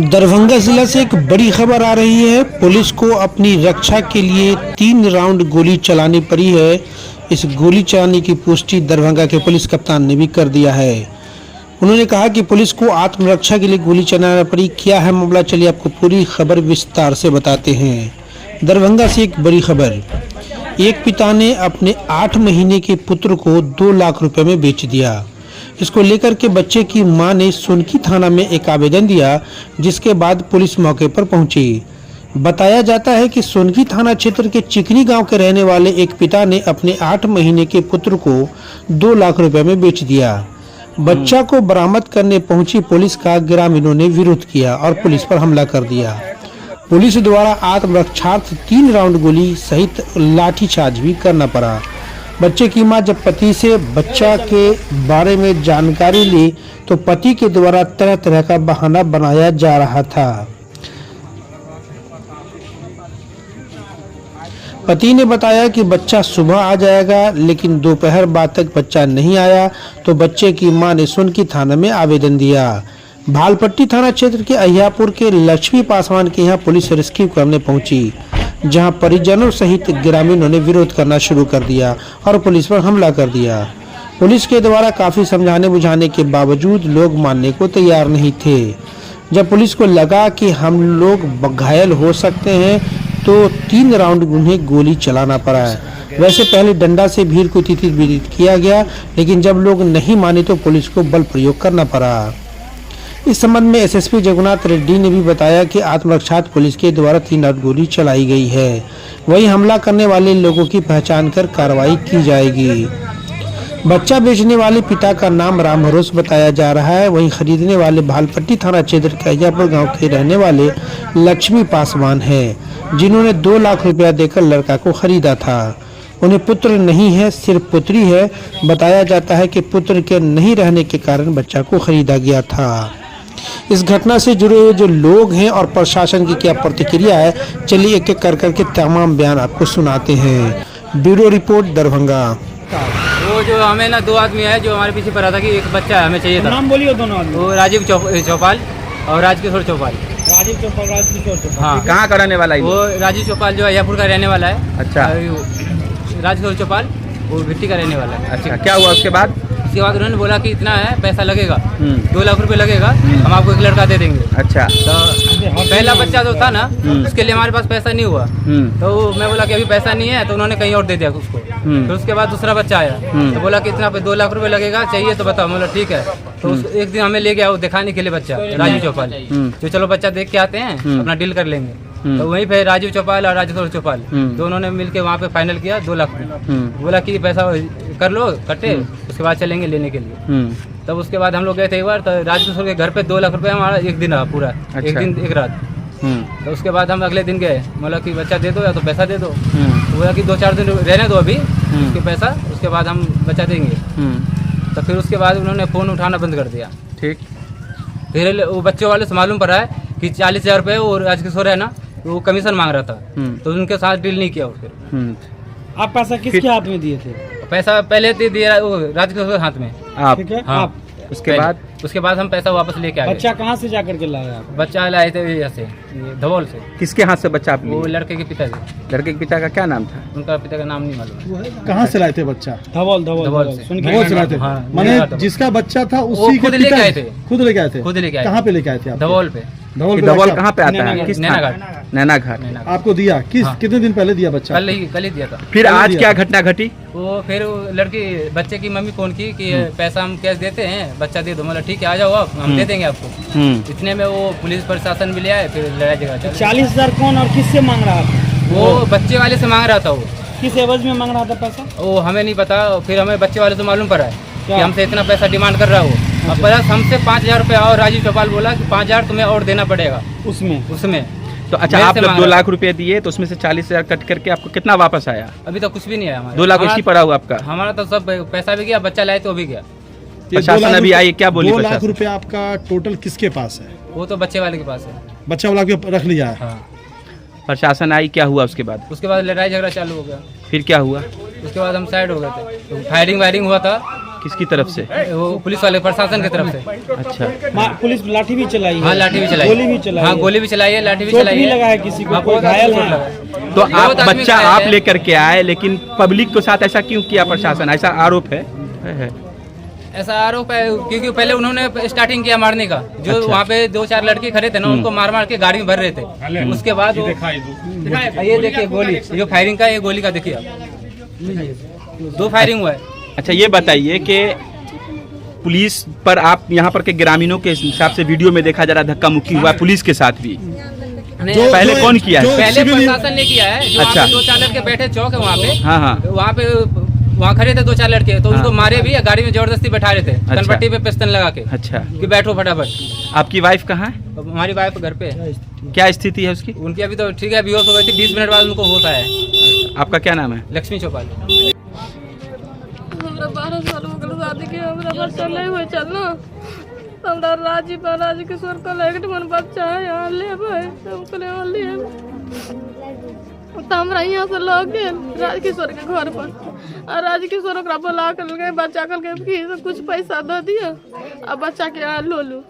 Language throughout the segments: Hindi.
दरभंगा जिला से एक बड़ी खबर आ रही है। पुलिस को अपनी रक्षा के लिए 3 राउंड गोली चलानी पड़ी है। इस गोली चलाने की पुष्टि दरभंगा के पुलिस कप्तान ने भी कर दिया है। उन्होंने कहा कि पुलिस को आत्मरक्षा के लिए गोली चलाना पड़ी। क्या है मामला, चलिए आपको पूरी खबर विस्तार से बताते हैं। दरभंगा से एक बड़ी खबर। एक पिता ने अपने 8 महीने के पुत्र को 2 लाख रुपए में बेच दिया। इसको लेकर के बच्चे की मां ने सोनकी थाना में एक आवेदन दिया, जिसके बाद पुलिस मौके पर पहुंची। बताया जाता है कि सोनकी थाना क्षेत्र के चिकनी गांव के रहने वाले एक पिता ने अपने 8 महीने के पुत्र को 2 लाख रुपए में बेच दिया। बच्चा को बरामद करने पहुंची पुलिस का ग्रामीणों ने विरोध किया और पुलिस पर हमला कर दिया। पुलिस द्वारा आत्मरक्षार्थ 3 राउंड गोली सहित लाठीचार्ज भी करना पड़ा। बच्चे की मां जब पति से बच्चा के बारे में जानकारी ली तो पति के द्वारा तरह तरह का बहाना बनाया जा रहा था। पति ने बताया कि बच्चा सुबह आ जाएगा, लेकिन दोपहर बाद तक बच्चा नहीं आया तो बच्चे की मां ने सोनकी थाना में आवेदन दिया। भालपट्टी थाना क्षेत्र के अहियापुर के लक्ष्मी पासवान के यहाँ पुलिस रेस्क्यू करने पहुंची, जहां परिजनों सहित ग्रामीणों ने विरोध करना शुरू कर दिया और पुलिस पर हमला कर दिया। पुलिस के द्वारा काफी समझाने बुझाने के बावजूद लोग मानने को तैयार नहीं थे। जब पुलिस को लगा कि हम लोग घायल हो सकते हैं तो 3 राउंड उन्हें गोली चलाना पड़ा है। वैसे पहले डंडा से भीड़ को तिरछा किया गया, लेकिन जब लोग नहीं माने तो पुलिस को बल प्रयोग करना पड़ा। इस संबंध में एसएसपी जगन्नाथ रेड्डी ने भी बताया कि आत्मरक्षार्थ पुलिस के द्वारा 3 राउंड गोली चलाई गई है। वही हमला करने वाले लोगों की पहचान कर कार्रवाई की जाएगी। बच्चा बेचने वाले पिता का नाम राम भरोस बताया जा रहा है। वहीं खरीदने वाले भालपट्टी थाना क्षेत्र के अहियापुर गांव के रहने वाले लक्ष्मी पासवान हैं, जिन्होंने 2 लाख रुपया देकर लड़का को खरीदा था। उन्हें पुत्र नहीं है, सिर्फ पुत्री है। बताया जाता है कि पुत्र के नहीं रहने के कारण बच्चा को खरीदा गया था। इस घटना से जुड़े हुए जो लोग हैं और प्रशासन की क्या प्रतिक्रिया है, चलिए एक एक कर करके तमाम बयान आपको सुनाते हैं। Bureau report Darbhanga. वो जो हमें ना 2 आदमी है जो हमारे पीछे पड़ा था कि एक बच्चा हमें चाहिए था। नाम बोलिए दोनों आदमी। वो राजीव चौपाल और राजकिशोर चौपाल। राजीव चौपाल, राजकिशोर चौपाल। हाँ, कहाँ का रहने वाला है वो राजीव चौपाल जो अहियापुर का रहने वाला है। अच्छा। राजकिशोर चौपाल वो भिट्टी का रहने वाला है। अच्छा, क्या हुआ उसके बाद? उसके बाद उन्होंने बोला कि इतना है पैसा लगेगा, 2 लाख रुपए लगेगा, हम आपको एक लड़का दे देंगे। अच्छा। तो पहला बच्चा जो था ना उसके लिए हमारे पास पैसा नहीं हुआ, तो मैं बोला कि अभी पैसा नहीं है, तो उन्होंने कहीं और दे दिया उसको। फिर उसके बाद दूसरा बच्चा आया तो बोला कि इतना 2 लाख रुपए लगेगा, चाहिए तो बताओ। बोला ठीक है। तो एक दिन हमें ले गया वो दिखाने के लिए बच्चा, राजीव चौपाल, जो चलो बच्चा देख के आते हैं, अपना डील कर लेंगे। तो वहीं पे राजीव चौपाल और राजकिशोर चौपाल दोनों ने मिलके वहाँ पे फाइनल किया 2 लाख रुपए। बोला कि पैसा कर लो कट्टे, उसके बाद चलेंगे लेने के लिए। तब उसके बाद हम लोग गए थे एक बार, तो राजकिशोर के घर पे 2 लाख रुपए हमारा एक दिन रहा पूरा। अच्छा। एक दिन एक रात। तो उसके बाद हम अगले दिन गए, मतलब कि बच्चा दे दो या तो पैसा दे दो। तो बोला कि 2-4 दिन रहने दो अभी उसके पैसा, उसके बाद हम बच्चा देंगे। तो फिर उसके बाद उन्होंने फ़ोन उठाना बंद कर दिया। ठीक। फिर वो बच्चे वाले से मालूम पड़ा है कि 40,000 रुपये वो राजकिशोर है ना, वो कमीशन मांग रहा था, तो उनके साथ डील नहीं किया फिर। आप पैसा किसके हाथ में दिए थे? पैसा पहले दे दिया राजकिशोर के हाथ में। आप? ठीक है। हाँ। आप उसके बाद हम पैसा वापस लेके आ गए। बच्चा कहाँ से जाकर के लाया आप? बच्चा लाए थे यहाँ से, धवल से। किसके हाथ से बच्चा आप लिए? वो लड़के के पिता से। लड़के के पिता का क्या नाम था? उनका पिता का नाम नहीं मालूम। कहाँ से लाए थे बच्चा? धवल से लाए थे। हाँ, माने जिसका बच्चा था उसी खुद के लेके पिता आए थे। खुद लेके आए थे। खुद लेके आए। कहाँ पे लेके आए थे आप? धवल पे। धवल कहाँ पे आता है? किस नैना घाट। नैना घाट। आपको दिया कितने दिन पहले दिया बच्चा? कल ही दिया था। फिर आज क्या घटना घटी? वो फिर लड़की बच्चे की मम्मी फोन की कि पैसा हम कैश देते हैं, बच्चा दे दो। मतलब ठीक है, आ जाओ आप, हम दे देंगे आपको। इतने में वो पुलिस प्रशासन भी ले आए, फिर लड़ाई झगड़ा। 40,000 कौन और किससे मांग रहा था? वो बच्चे वाले से मांग रहा था। वो किस एवज में मांग रहा था पैसा? वो हमें नहीं पता। फिर हमें बच्चे वाले से मालूम पड़ा है कि हमसे इतना पैसा डिमांड कर रहा है वो। अब प्लस हमसे 5,000 रुपये, और राजीव चौपाल बोला कि 5,000 तुम्हें और देना पड़ेगा उसमें। तो अच्छा, आप जब 2 लाख रुपए दिए तो उसमें से 40,000 कट करके आपको कितना वापस आया? अभी तो कुछ भी नहीं आया हमारा। 2 लाख उसी पड़ा हुआ आपका? हमारा तो सब पैसा भी गया, बच्चा लाए तो भी गया। प्रशासन अभी आई, क्या बोली? 2 लाख रुपए आपका टोटल किसके पास है? वो तो बच्चे वाले के पास है। बच्चा वाला के रख लिया है। हाँ। प्रशासन आई, क्या हुआ उसके बाद? उसके बाद लड़ाई झगड़ा चालू हो गया। फिर क्या हुआ? उसके बाद हम साइड हो गए थे, तो फायरिंग वायरिंग हुआ था। किसकी तरफ से? वो पुलिस वाले प्रशासन की तरफ से। अच्छा, पुलिस लाठी भी चलाई हाँ है, लाठी भी चलाई, गोली भी चलाई हाँ है, गोली भी चलाई है, लाठी भी चोट चलाई भी है। लगा है किसी को, हाँ, कोई बहुत घायल चोट है। लगा है। तो आप बहुत आदमी बच्चा घायल आप है। लेकर के आए, लेकिन पब्लिक के साथ ऐसा क्यों किया प्रशासन? ऐसा आरोप है। ऐसा आरोप है क्योंकि पहले उन्होंने स्टार्टिंग किया मारने का। जो अच्छा। वहाँ पे 2-4 लड़के खड़े थे ना, उनको मार मार के गाड़ी में भर रहे थे। उसके बाद ये देखिए गोली, जो फायरिंग का, ये गोली का देखिए आप, 2 फायरिंग हुआ है। अच्छा, ये बताइए कि पुलिस पर आप यहाँ पर के ग्रामीणों के हिसाब से वीडियो में देखा जा रहा धक्का मुक्की हुआ है पुलिस के साथ भी। पहले कौन किया है? पहले प्रशासन ने किया है। जो अच्छा। 2-4 लड़के बैठे चौक है वहाँ पे, हाँ हाँ, वहाँ खड़े थे 2-4 लड़के, तो हाँ। उनको मारे भी, गाड़ी में जबरदस्ती बैठा रहे थे, कनपट्टी पे पिस्टल लगा के अच्छा, कि बैठो फटाफट। आपकी वाइफ कहाँ है? हमारी वाइफ घर पे है। क्या स्थिति है उसकी? उनकी अभी तो ठीक है, बेहोश हो गई थी, 20 मिनट बाद उनको होश आया है। आपका क्या नाम है? लक्ष्मी चौपाल। हमरा 12 साल हो गए शादी के, हमरा बच्चा नहीं हुए चल ना। हमरा राजी किशोर का एक मन बच्चा है, यहाँ ले भाई हमको यहाँ ले। तो हमरा यहाँ से लग गए राजकिशोर के घर पर, और राजकिशोर ओकरा बुला कर गए, बच्चा कल के कि कुछ पैसा दे दिया और बच्चा के यहाँ लो लो।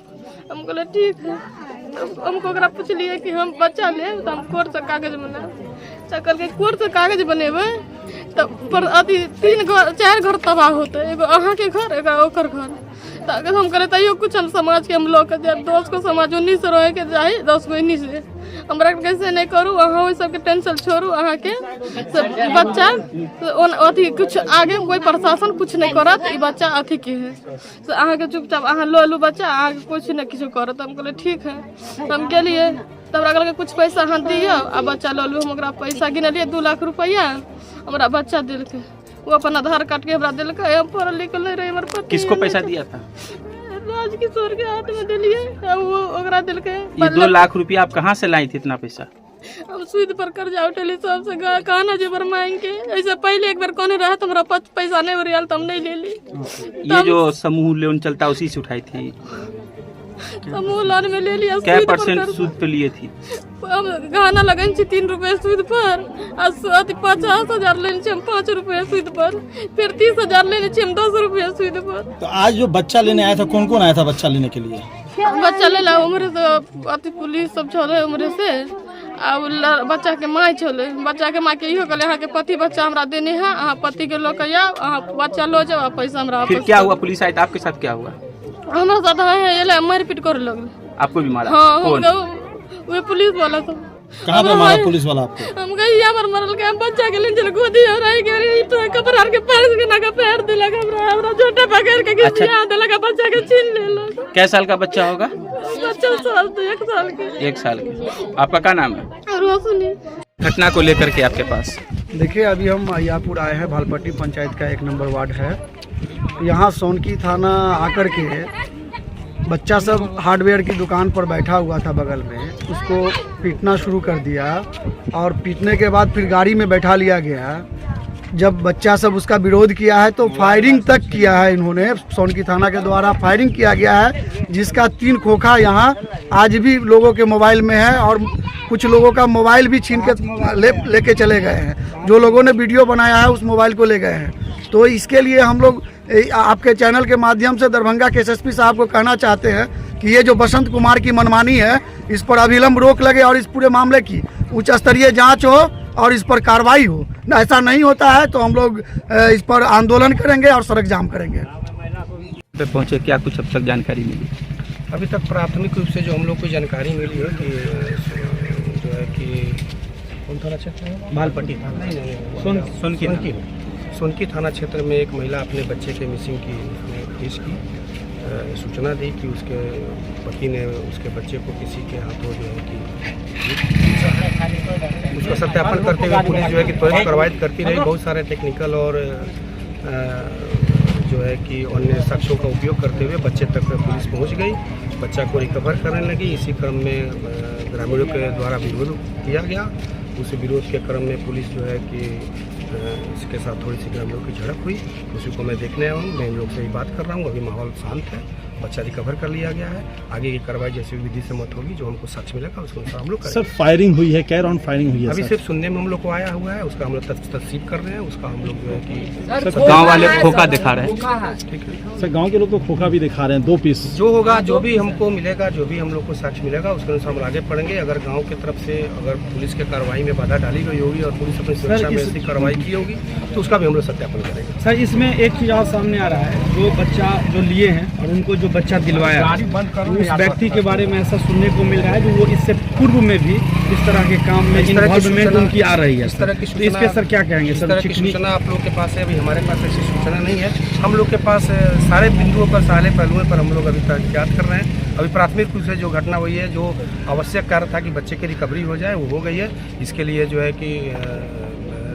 हम कहले ठीक है। तो हमको ओकरा पूछलिए कि हम बच्चा ले, तो हम कोर्ट से कागज बना चकल के कोर्ट से कागज बनेबे तब पर अथी 4 घर तबाह होते, एगो अहाँ के घर, एगो ओकर घर। तो हम करे तैयो कुछ हम समाज के हम लोग के 10 को समाज 19 से रहे के जाए, 10 को 19 से हमरा कैसे नहीं करूँ। अहाँ वही सबके टेंशन छोड़ू, अहाँ के सब बच्चा अथी कुछ आगे कोई प्रशासन कुछ नहीं करत, ई बच्चा अथी के है, तो अहाँ के चुपचाप अहाँ लो लू बच्चा, आगे कुछ नहीं किसी करत। हम कहले ठीक है। हम गेलिए, तब अगल कुछ पैसा हाँ दिया आ बच्चा लो लू। हम ओकरा पैसा गिनलिए 2 लाख रुपया, हमरा बच्चा दिल के, वो अपन आधार कार्ड के हमरा दिल के। हम पढ़ल लिखल नहीं रहे, हमर पति। किसको पैसा दिया था? राजकिशोर के हाथ में दिलिए, वो ओकरा दिल के। ये 2 लाख रुपया आप कहाँ से लाई थी इतना पैसा? हम सूद पर कर्जा उठेली सबसे, कहना जे पर मांग के। ऐसे पहले एक बार कोने रहा तो हमरा पैसा नहीं रियल, तो हम नहीं ले ली। ये जो समूह लोन चलता उसी से उठाई थी? समूह लोन में ले लिया। क्या % सूद पे लिए थी? हम गहना लगन 3 रुपए सूद पर, 50,000 लेने हम 5 रुपए सूद पर, फिर 30,000 लेने हम 10 रुपए सूद पर। तो आज जो बच्चा लेने आया था, कौन कौन आया था बच्चा लेने के लिए? बच्चा ले ला उम्र से अति पुलिस सब छोड़े उम्र से, अब बच्चा के माँ छोले, बच्चा के माँ के इहो कहले अहाँ के पति बच्चा हमरा देने है, अहाँ पति के लोग आओ, अहाँ बच्चा लो जाओ, पैसा हमरा। फिर क्या हुआ? पुलिस आई तो आपके साथ क्या हुआ? हमारे साथ है मारपीट कर लगे। आपको भी मारा? हाँ, कौन? वो पुलिस वाला था। कहाँ पे मारा पुलिस वाला आपको? हम गई यहाँ पर मरल के, हम बच्चा के लिए गोदी हो रही है, तो कपड़ा के पैर के ना का पैर दिलक, हमरा झोटा पकड़ के किसी यहाँ दिलक, बच्चा के छीन ले। कै साल का बच्चा होगा? बच्चा 1 साल के। 1 साल के। आपका क्या नाम है? रोशनी। घटना को लेकर के आपके पास? देखिए, अभी हम अहियापुर आए हैं, भालपट्टी पंचायत का 1 नंबर वार्ड है। यहाँ सोनकी थाना आकर के बच्चा सब हार्डवेयर की दुकान पर बैठा हुआ था बगल में, उसको पीटना शुरू कर दिया, और पीटने के बाद फिर गाड़ी में बैठा लिया गया। जब बच्चा सब उसका विरोध किया है तो फायरिंग तक किया है इन्होंने, सोनकी थाना के द्वारा फायरिंग किया गया है, जिसका 3 खोखा यहाँ आज भी लोगों के मोबाइल में है, और कुछ लोगों का मोबाइल भी छीन के लेके चले गए हैं। जो लोगों ने वीडियो बनाया है उस मोबाइल को ले गए हैं। तो इसके लिए हम लोग आपके चैनल के माध्यम से दरभंगा के SSP साहब को कहना चाहते हैं कि ये जो बसंत कुमार की मनमानी है, इस पर अविलंब रोक लगे और इस पूरे मामले की उच्च स्तरीय जांच हो और इस पर कार्रवाई हो। ऐसा नहीं होता है तो हम लोग इस पर आंदोलन करेंगे और सड़क जाम करेंगे। पे पहुंचे, क्या कुछ अब तक जानकारी मिली? अभी तक प्राथमिक रूप से जो हम लोग को जानकारी मिली है कि जो है कि कौन थाना क्षेत्र है? भालपट्टी थाना, सोनकी थाना क्षेत्र में एक महिला अपने बच्चे के मिसिंग की केस की सूचना दी कि उसके पति ने उसके बच्चे को किसी के हाथों जो है कि उसका सत्यापन करते हुए पुलिस जो है कि त्वरित कार्रवाई करती रही। बहुत सारे टेक्निकल और जो है कि अन्य साक्ष्यों का उपयोग करते हुए बच्चे तक पुलिस पहुंच गई, बच्चा को रिकवर करने लगी। इसी क्रम में ग्रामीणों के द्वारा विरोध किया गया। उस विरोध के क्रम में पुलिस जो है कि इसके साथ थोड़ी सी ग्रामीणों की झड़प हुई, उसी को मैं देखने आया हूँ। मैं इन लोग से ही बात कर रहा हूँ। अभी माहौल शांत है बच्चा रिकवर कर लिया गया है। आगे की कार्रवाई जैसे भी विधि सम्मत होगी, जो हमको साक्ष्य मिलेगा उसको अनुसार हम लोग सर करेंगे। फायरिंग हुई है, क्या राउंड फायरिंग हुई है अभी सर? सिर्फ सुनने में हम लोग को आया हुआ है, उसका हम लोग तस्दीक कर रहे हैं, उसका हम लोग जो है कि गांव वाले खोखा दिखा रहे हैं। ठीक है, सर गांव के लोग तो खोखा भी दिखा रहे हैं 2 पीस। जो होगा, जो भी हमको मिलेगा, जो भी हम लोग को साक्ष्य मिलेगा उसके अनुसार हम आगे बढ़ेंगे। अगर गांव की तरफ से अगर पुलिस के कार्रवाई में बाधा डाली गई होगी और पुलिस अपनी सुरक्षा में ऐसी कार्रवाई की होगी तो उसका भी हम लोग सत्यापन करेंगे। सर इसमें एक चीज और सामने आ रहा है, जो बच्चा जो लिए हैं और उनको जो बच्चा दिलवाया, उस व्यक्ति के बारे में ऐसा सुनने को मिल रहा है कि वो इससे पूर्व में भी इस तरह के काम में इन्वॉल्वमेंट उनकी आ रही है। इस तरह की तो इस पे सर क्या कहेंगे? इस सर तरह की सूचना आप लोग के पास है, अभी हमारे पास ऐसी सूचना नहीं है। हम लोग के पास सारे बिंदुओं पर, सारे पहलुओं पर हम लोग अभी तहकीकात कर रहे हैं। अभी प्राथमिक रूप से जो घटना हुई है, जो आवश्यक कार्य था कि बच्चे की रिकवरी हो जाए, वो हो गई है। इसके लिए जो है कि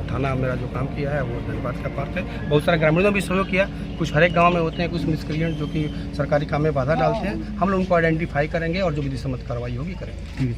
थाना मेरा जो काम किया है वो धन्यवाद का पात्र है। बहुत सारे ग्रामीणों ने भी सहयोग किया। कुछ हर एक गाँव में होते हैं कुछ मिसक्रिएंट जो कि सरकारी काम में बाधा डालते हैं। हम लोग उनको आइडेंटिफाई करेंगे और जो विधि सम्मत कार्रवाई होगी करेंगे।